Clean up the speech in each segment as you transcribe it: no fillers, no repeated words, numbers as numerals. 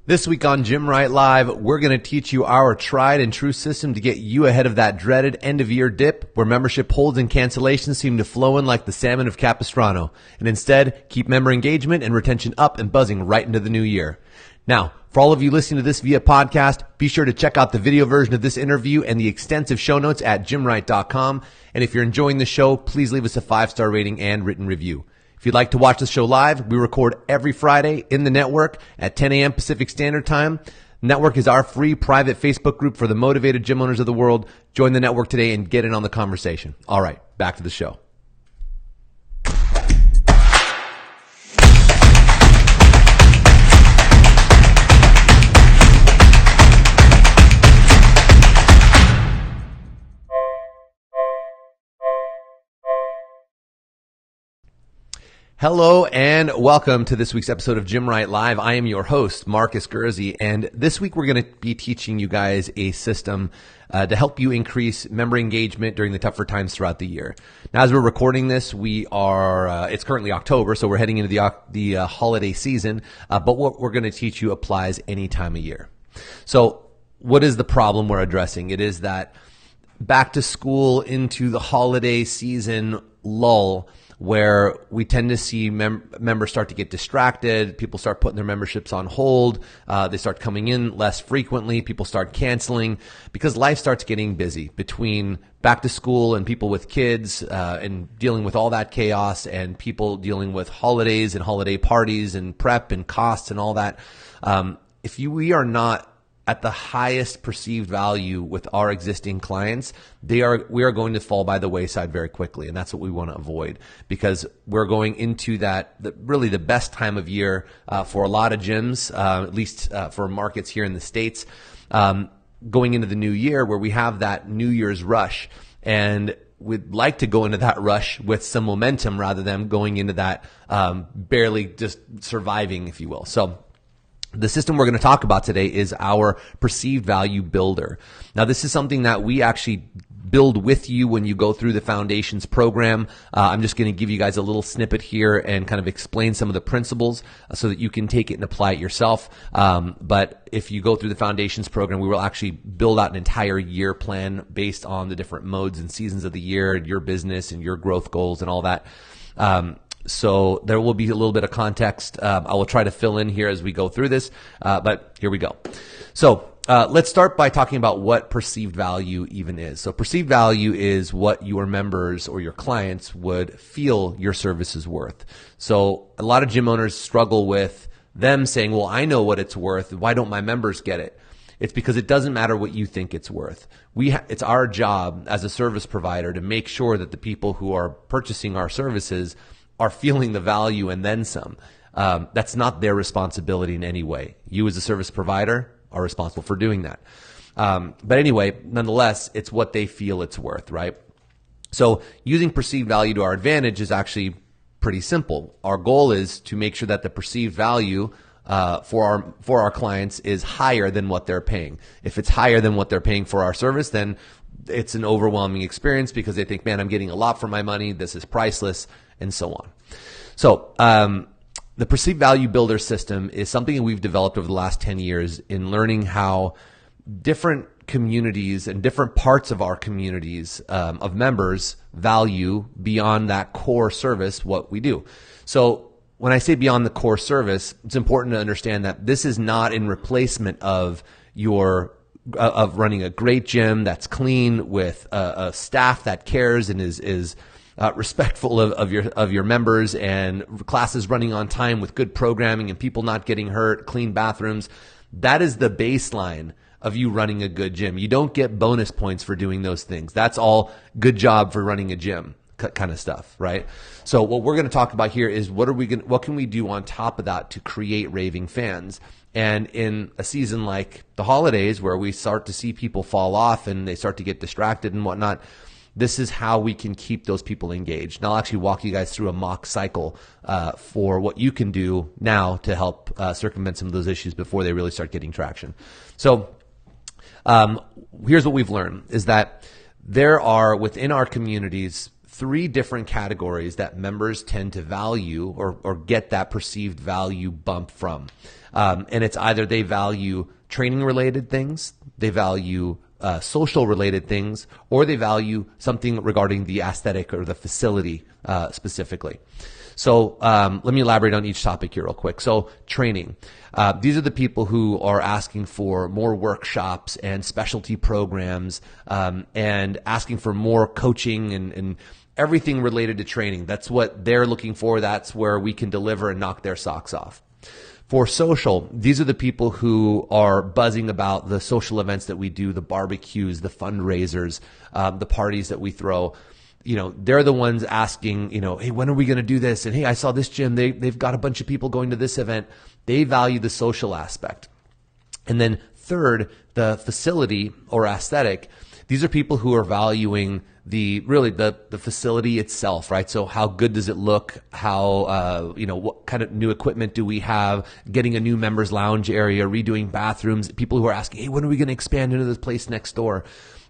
This week on Gymwright Live, we're going to teach you our tried and true system to get you ahead of that dreaded end-of-year dip where membership holds and cancellations seem to flow in like the salmon of Capistrano, and instead keep member engagement and retention up and buzzing right into the new year. Now, for all of you listening to this via podcast, be sure to check out the video version of this interview and the extensive show notes at gymwright.com. And if you're enjoying the show, please leave us a 5-star rating and written review. If you'd like to watch the show live, we record every Friday in the network at 10 a.m. Pacific Standard Time. Network is our free private Facebook group for the motivated gym owners of the world. Join the network today and get in on the conversation. All right, back to the show. Hello and welcome to this week's episode of Gymwright Live. I am your host, Marcus Gursey, and this week we're going to be teaching you guys a system to help you increase member engagement during the tougher times throughout the year. Now, as we're recording this, it's currently October, so we're heading into the holiday season, but what we're going to teach you applies any time of year. So what is the problem we're addressing? It is that back to school into the holiday season lull, where we tend to see members start to get distracted. People start putting their memberships on hold. They start coming in less frequently. People start canceling because life starts getting busy between back to school and people with kids and dealing with all that chaos, and people dealing with holidays and holiday parties and prep and costs and all that. We are not at the highest perceived value with our existing clients, we are going to fall by the wayside very quickly. And that's what we want to avoid, because we're going into really the best time of year for a lot of gyms, at least for markets here in the States, going into the new year where we have that New Year's rush. And we'd like to go into that rush with some momentum rather than going into that barely just surviving, if you will. So the system we're going to talk about today is our perceived value builder. Now, this is something that we actually build with you when you go through the Foundations program. I'm just going to give you guys a little snippet here and kind of explain some of the principles so that you can take it and apply it yourself. But if you go through the Foundations program, we will actually build out an entire year plan based on the different modes and seasons of the year and your business and your growth goals and all that. So there will be a little bit of context. I will try to fill in here as we go through this, but here we go. So let's start by talking about what perceived value even is. So perceived value is what your members or your clients would feel your service is worth. So a lot of gym owners struggle with them saying, well, I know what it's worth. Why don't my members get it? It's because it doesn't matter what you think it's worth. It's our job as a service provider to make sure that the people who are purchasing our services are feeling the value and then some. That's not their responsibility in any way. You as a service provider are responsible for doing that. But anyway, nonetheless, it's what they feel it's worth, right? So using perceived value to our advantage is actually pretty simple. Our goal is to make sure that the perceived value for our clients is higher than what they're paying. If it's higher than what they're paying for our service, then it's an overwhelming experience because they think, man, I'm getting a lot for my money. This is priceless, and so on. So the perceived value builder system is something that we've developed over the last 10 years in learning how different communities and different parts of our communities of members value beyond that core service what we do. So when I say beyond the core service, it's important to understand that this is not in replacement of running a great gym that's clean with a staff that cares and is respectful of your members, and classes running on time with good programming and people not getting hurt, clean bathrooms. That is the baseline of you running a good gym. You don't get bonus points for doing those things. That's all good job for running a gym kind of stuff, right? So what we're going to talk about here is what can we do on top of that to create raving fans? And in a season like the holidays where we start to see people fall off and they start to get distracted and whatnot, this is how we can keep those people engaged. And I'll actually walk you guys through a mock cycle for what you can do now to help circumvent some of those issues before they really start getting traction. So here's what we've learned is that there are within our communities three different categories that members tend to value or get that perceived value bump from. And it's either they value training related things, they value social related things, or they value something regarding the aesthetic or the facility specifically. So let me elaborate on each topic here real quick. So training. These are the people who are asking for more workshops and specialty programs and asking for more coaching and everything related to training. That's what they're looking for. That's where we can deliver and knock their socks off. For social, these are the people who are buzzing about the social events that we do, the barbecues, the fundraisers, the parties that we throw. You know, they're the ones asking, you know, hey, when are we going to do this? And hey, I saw this gym. They've got a bunch of people going to this event. They value the social aspect. And then third, the facility or aesthetic. These are people who are valuing the facility itself, right? So how good does it look? How, what kind of new equipment do we have? Getting a new members lounge area, redoing bathrooms. People who are asking, hey, when are we going to expand into this place next door?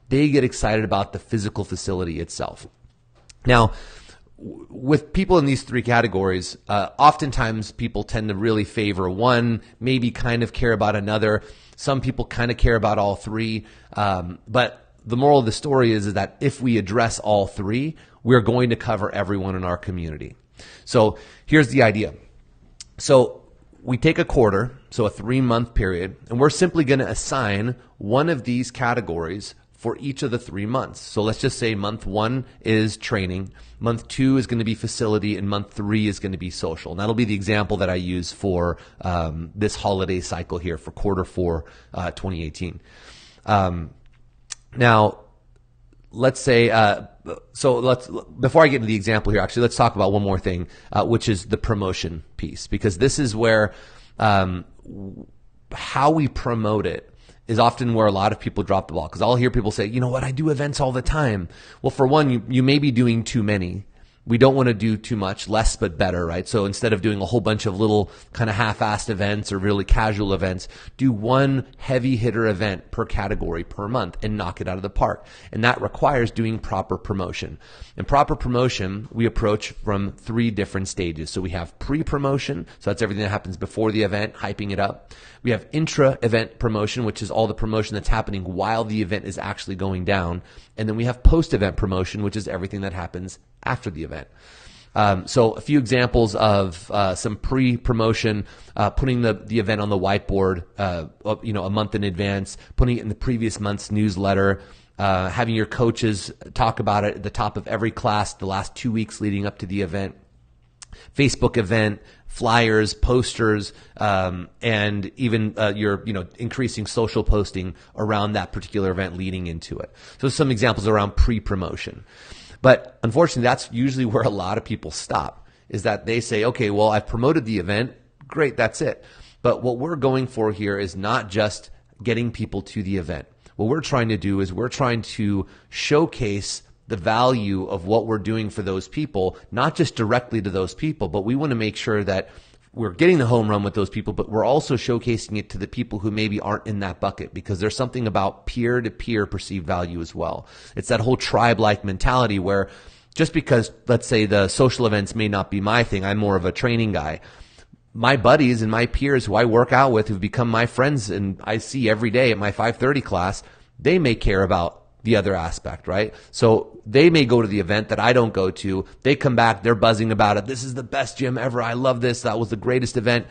They get excited about the physical facility itself. Now, with people in these three categories, oftentimes people tend to really favor one, maybe kind of care about another. Some people kind of care about all three. But the moral of the story is that if we address all three, we're going to cover everyone in our community. So here's the idea. So we take a quarter, so a 3-month period, and we're simply going to assign one of these categories for each of the 3 months. So let's just say month 1 is training, month 2 is going to be facility, and month 3 is going to be social. And that'll be the example that I use for this holiday cycle here for quarter 4, 2018. Now, let's say, before I get into the example here, actually, let's talk about one more thing, which is the promotion piece, because this is where how we promote it is often where a lot of people drop the ball. Because I'll hear people say, you know what, I do events all the time. Well, for one, you may be doing too many. We don't want to do too much, less but better, right? So instead of doing a whole bunch of little kind of half-assed events or really casual events, do one heavy hitter event per category per month and knock it out of the park. And that requires doing proper promotion. And proper promotion, we approach from 3 different stages. So we have pre-promotion, so that's everything that happens before the event, hyping it up. We have intra-event promotion, which is all the promotion that's happening while the event is actually going down. And then we have post-event promotion, which is everything that happens after the event. So a few examples of some pre-promotion, putting the event on the whiteboard, a month in advance, putting it in the previous month's newsletter, having your coaches talk about it at the top of every class the last 2 weeks leading up to the event, Facebook event, flyers, posters, and even your increasing social posting around that particular event leading into it. So some examples around pre-promotion. But unfortunately, that's usually where a lot of people stop, is that they say, okay, well, I've promoted the event. Great, that's it. But what we're going for here is not just getting people to the event. What we're trying to do is we're trying to showcase the value of what we're doing for those people, not just directly to those people, but we want to make sure that we're getting the home run with those people, but we're also showcasing it to the people who maybe aren't in that bucket, because there's something about peer-to-peer perceived value as well. It's that whole tribe-like mentality where just because, let's say, the social events may not be my thing, I'm more of a training guy. My buddies and my peers who I work out with, who've become my friends and I see every day at my 5:30 class, they may care about the other aspect, right? So they may go to the event that I don't go to. They come back, they're buzzing about it. This is the best gym ever. I love this. That was the greatest event.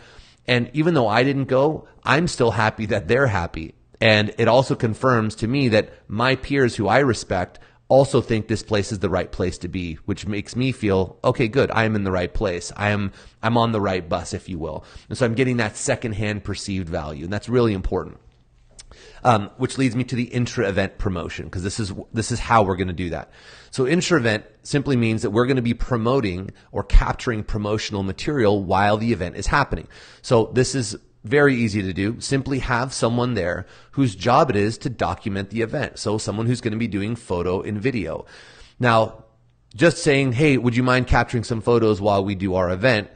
And even though I didn't go, I'm still happy that they're happy. And it also confirms to me that my peers who I respect also think this place is the right place to be, which makes me feel, okay, good. I am in the right place. I'm on the right bus, if you will. And so I'm getting that secondhand perceived value. And that's really important. Which leads me to the intra-event promotion, because this is how we're going to do that. So intra-event simply means that we're going to be promoting or capturing promotional material while the event is happening. So this is very easy to do. Simply have someone there whose job it is to document the event. So someone who's going to be doing photo and video. Now, just saying, hey, would you mind capturing some photos while we do our event?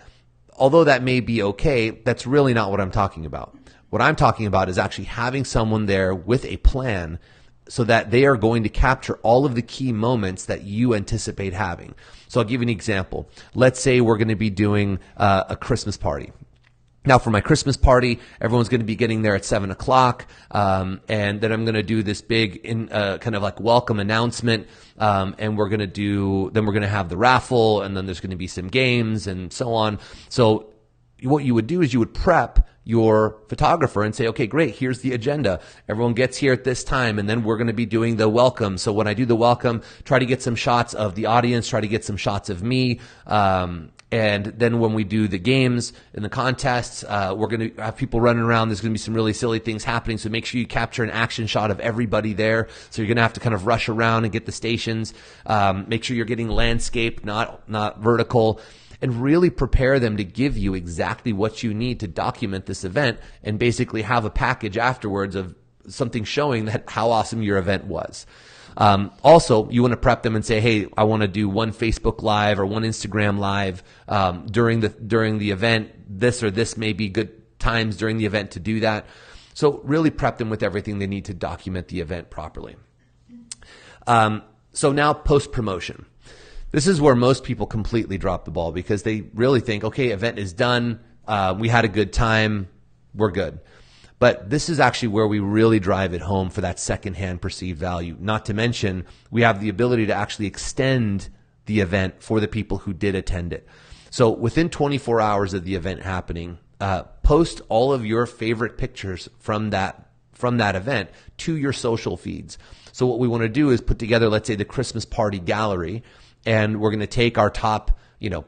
Although that may be okay, that's really not what I'm talking about. What I'm talking about is actually having someone there with a plan so that they are going to capture all of the key moments that you anticipate having. So I'll give you an example. Let's say we're going to be doing a Christmas party. Now for my Christmas party, everyone's going to be getting there at 7 o'clock. And then I'm going to do this big kind of like welcome announcement. And we're going to have the raffle, and then there's going to be some games and so on. So what you would do is you would prep your photographer and say, okay, great, here's the agenda. Everyone gets here at this time, and then we're going to be doing the welcome. So when I do the welcome, try to get some shots of the audience, try to get some shots of me. And then when we do the games and the contests, we're going to have people running around. There's going to be some really silly things happening. So make sure you capture an action shot of everybody there. So you're going to have to kind of rush around and get the stations. Make sure you're getting landscape, not vertical. And really prepare them to give you exactly what you need to document this event, and basically have a package afterwards of something showing that how awesome your event was. Also, you want to prep them and say, hey, I want to do one Facebook Live or one Instagram Live during the event. This or this may be good times during the event to do that. So really prep them with everything they need to document the event properly. So now post-promotion. This is where most people completely drop the ball, because they really think, okay, event is done. We had a good time. We're good. But this is actually where we really drive it home for that secondhand perceived value. Not to mention, we have the ability to actually extend the event for the people who did attend it. So within 24 hours of the event happening, post all of your favorite pictures from that event to your social feeds. So what we want to do is put together, let's say, the Christmas party gallery, and we're going to take our top,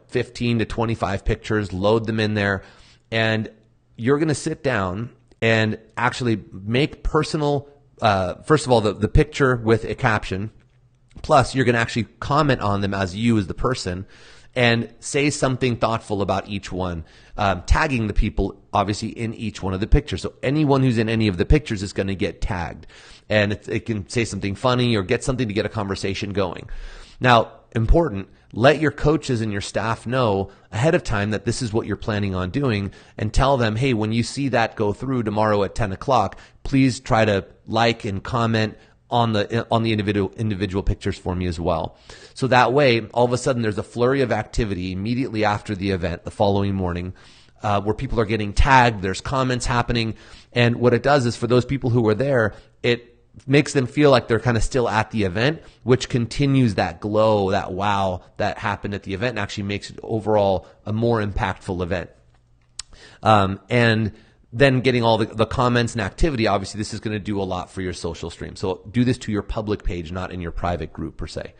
15 to 25 pictures, load them in there, and you're going to sit down and actually make personal, first of all, the picture with a caption, plus you're going to actually comment on them as you as the person, and say something thoughtful about each one, tagging the people obviously in each one of the pictures. So anyone who's in any of the pictures is going to get tagged, and it can say something funny or get something to get a conversation going. Now, important, let your coaches and your staff know ahead of time that this is what you're planning on doing, and tell them, hey, when you see that go through tomorrow at 10 o'clock, please try to like and comment on the individual pictures for me as well. So that way, all of a sudden, there's a flurry of activity immediately after the event the following morning, where people are getting tagged, there's comments happening, and what it does is for those people who were there, it makes them feel like they're kind of still at the event, which continues that glow, that wow that happened at the event, and actually makes it overall a more impactful event. And then getting all the comments and activity, obviously this is going to do a lot for your social stream. So do this to your public page, not in your private group per se.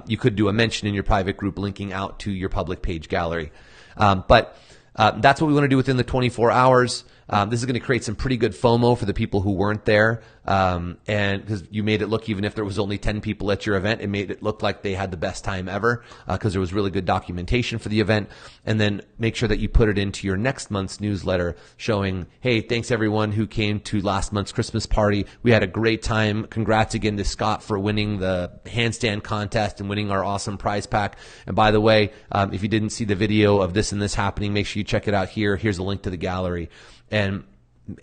You could do a mention in your private group linking out to your public page gallery. But that's what we want to do within the 24 hours. This is going to create some pretty good FOMO for the people who weren't there. And because you made it look, even if there was only 10 people at your event, it made it look like they had the best time ever, because there was really good documentation for the event. And then make sure that you put it into your next month's newsletter showing, hey, thanks everyone who came to last month's Christmas party. We had a great time. Congrats again to Scott for winning the handstand contest and winning our awesome prize pack. And by the way, if you didn't see the video of this and this happening, make sure you check it out here. Here's a link to the gallery. And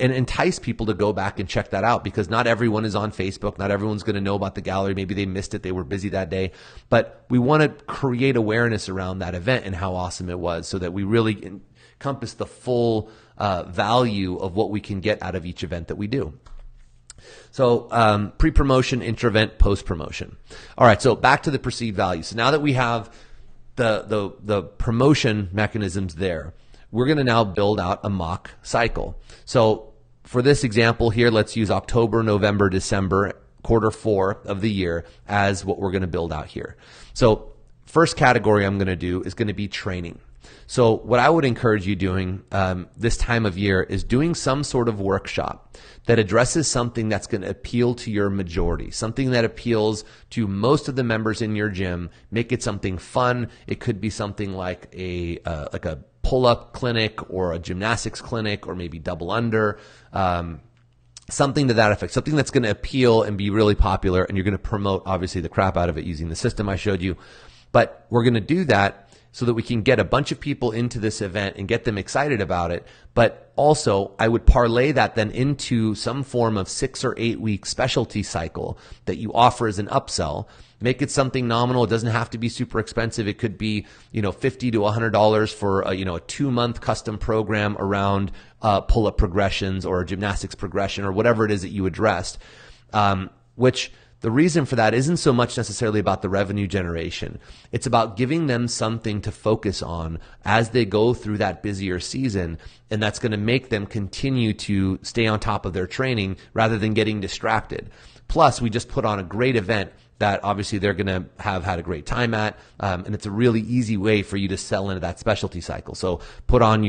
entice people to go back and check that out, because not everyone is on Facebook. Not everyone's going to know about the gallery. Maybe they missed it. They were busy that day. But we want to create awareness around that event and how awesome it was, so that we really encompass the full value of what we can get out of each event that we do. So pre-promotion, intra-event, post-promotion. All right, so back to the perceived value. So now that we have the promotion mechanisms there, we're going to now build out a mock cycle. So for this example here, let's use October, November, December, quarter 4 of the year as what we're going to build out here. So first category I'm going to do is going to be training. So what I would encourage you doing this time of year is doing some sort of workshop that addresses something that's going to appeal to your majority, something that appeals to most of the members in your gym. Make it something fun. It could be something like a pull-up clinic or a gymnastics clinic, or maybe double under, something to that effect, something that's going to appeal and be really popular, and you're going to promote obviously the crap out of it using the system I showed you. But we're going to do that so that we can get a bunch of people into this event and get them excited about it. But also, I would parlay that then into some form of 6 or 8 week specialty cycle that you offer as an upsell. Make it something nominal. It doesn't have to be super expensive. It could be, $50 to $100 for a 2-month custom program around pull-up progressions or a gymnastics progression or whatever it is that you addressed, which the reason for that isn't so much necessarily about the revenue generation. It's about giving them something to focus on as they go through that busier season, and that's going to make them continue to stay on top of their training rather than getting distracted. Plus, we just put on a great event that obviously they're going to have had a great time at, and it's a really easy way for you to sell into that specialty cycle. So put on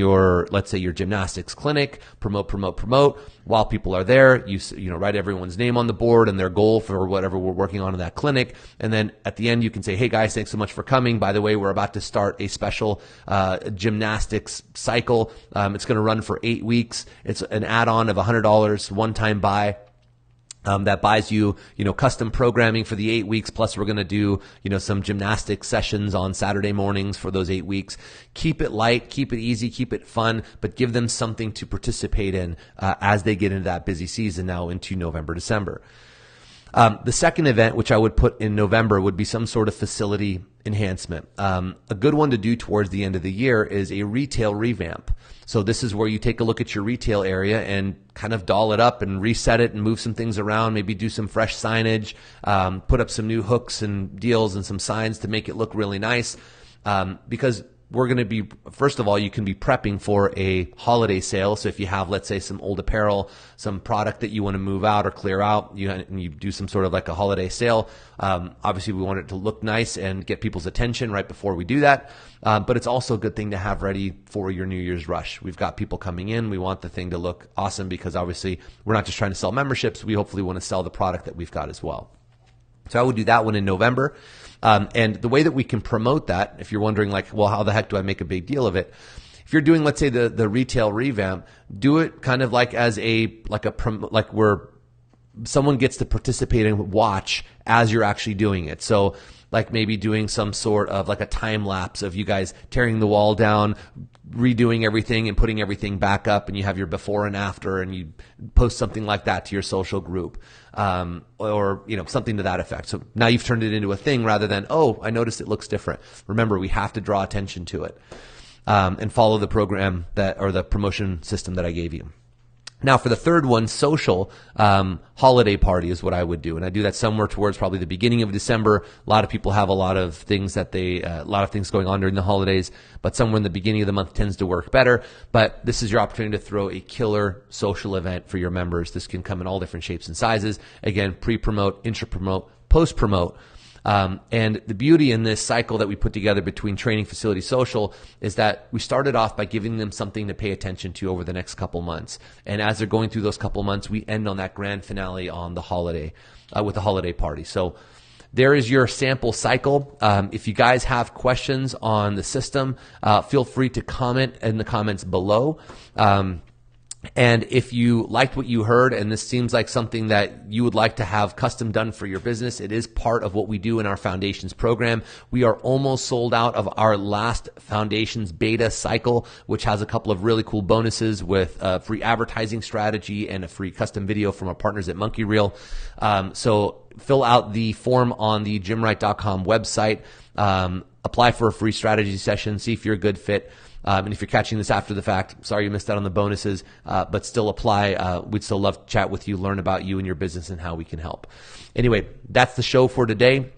let's say your gymnastics clinic, promote. While people are there, you write everyone's name on the board and their goal for whatever we're working on in that clinic. And then at the end, you can say, hey guys, thanks so much for coming. By the way, we're about to start a special gymnastics cycle. It's going to run for 8 weeks. It's an add-on of $100, one-time buy. That buys you, custom programming for the 8 weeks. Plus we're going to do, some gymnastics sessions on Saturday mornings for those 8 weeks. Keep it light, keep it easy, keep it fun, but give them something to participate in, as they get into that busy season now into November, December. The second event, which I would put in November, would be some sort of facility enhancement. A good one to do towards the end of the year is a retail revamp. So this is where you take a look at your retail area and kind of doll it up and reset it and move some things around, maybe do some fresh signage, put up some new hooks and deals and some signs to make it look really nice. Because we're going to be, first of all, you can be prepping for a holiday sale. So if you have, let's say, some old apparel, some product that you want to move out or clear out, and you do some sort of like a holiday sale. Obviously, we want it to look nice and get people's attention right before we do that. But it's also a good thing to have ready for your New Year's rush. We've got people coming in. We want the thing to look awesome because obviously we're not just trying to sell memberships. We hopefully want to sell the product that we've got as well. So I would do that one in November. And the way that we can promote that, if you're wondering like, well, how the heck do I make a big deal of it? If you're doing, let's say, the retail revamp, do it kind of like as like where someone gets to participate and watch as you're actually doing it. So like maybe doing some sort of like a time lapse of you guys tearing the wall down, redoing everything and putting everything back up, and you have your before and after, and you post something like that to your social group, or something to that effect. So now you've turned it into a thing rather than, oh, I noticed it looks different. Remember, we have to draw attention to it, and follow the program or the promotion system that I gave you. Now for the third one, social, holiday party is what I would do. And I do that somewhere towards probably the beginning of December. A lot of people have a lot of things going on during the holidays, but somewhere in the beginning of the month tends to work better. But this is your opportunity to throw a killer social event for your members. This can come in all different shapes and sizes. Again, pre-promote, intra-promote, post-promote. And the beauty in this cycle that we put together between training, facility, social is that we started off by giving them something to pay attention to over the next couple months. And as they're going through those couple months, we end on that grand finale on the holiday, with the holiday party. So there is your sample cycle. If you guys have questions on the system, feel free to comment in the comments below. And if you liked what you heard and this seems like something that you would like to have custom done for your business, it is part of what we do in our Foundations program. We are almost sold out of our last Foundations beta cycle, which has a couple of really cool bonuses with a free advertising strategy and a free custom video from our partners at Monkey Reel. So fill out the form on the Gymwright.com website, apply for a free strategy session, see if you're a good fit. And if you're catching this after the fact, sorry you missed out on the bonuses, but still apply. We'd still love to chat with you, learn about you and your business and how we can help. Anyway, that's the show for today.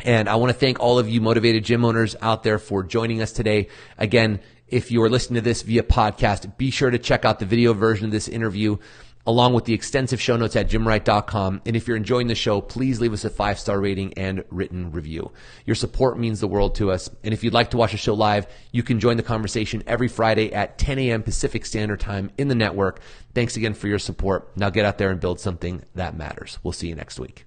And I want to thank all of you motivated gym owners out there for joining us today. Again, if you are listening to this via podcast, be sure to check out the video version of this interview along with the extensive show notes at gymwright.com. And if you're enjoying the show, please leave us a 5-star rating and written review. Your support means the world to us. And if you'd like to watch the show live, you can join the conversation every Friday at 10 a.m. Pacific Standard Time in the network. Thanks again for your support. Now get out there and build something that matters. We'll see you next week.